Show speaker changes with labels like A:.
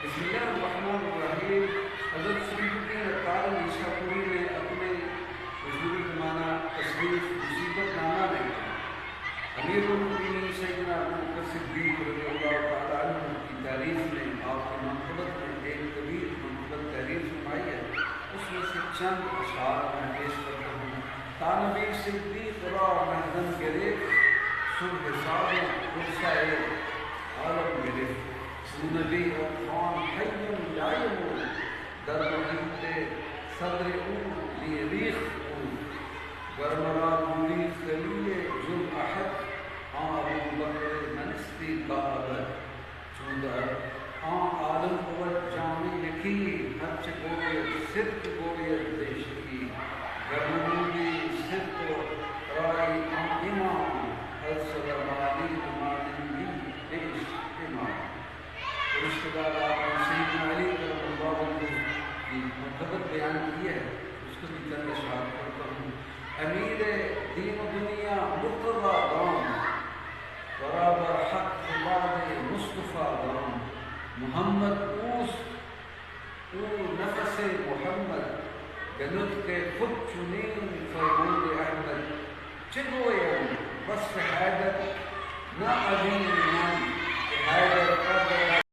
A: بسم اللہ الرحمن الرحیم۔ حضرت سیدنا قاری عیسیٰ پوری نے اپنے حضور زمانہ تصنیف مصیبت نامہ میں امیر المؤمنین سیدنا ابو بکر صدیق رضی اللہ تعالیٰ عنہ کی تعریف میں آپ کی منقبت میں ایک طویل منقبت تحریر فرمائی ہے، اس میں سے چند اشعار میں پیش کرتا ہوں۔ تا نبی صدیق را مہدن گرفت، صبح صادق قدسۂ عالم گرفت، نبی خان حی لا یموت، در محیط صدر او لیے ریخت او، گر مرا بولی خلیل ذو احد، ابو بکر منستی کعبہ، چون در عالم قوت جامی یکی، ہرچ گوید صدق گوید دیشکی، گر نبودی صدق رائی امام، الصدر علی مالنی بیش امام۔ رشتہ دار آپ نے سیدنا علی کرم اللہ عنہ کی محبت بیان کی ہے، اس کو بھی چند اشعار پڑھتا ہوں۔ امیر دین و دنیا مرتضیٰ دام، برابر حق خلاد مصطفیٰ دام، محمد اوست او نفس محمد، بنطق خود چنین فرمود احمد، چه گویم وصف حیدر نہ علی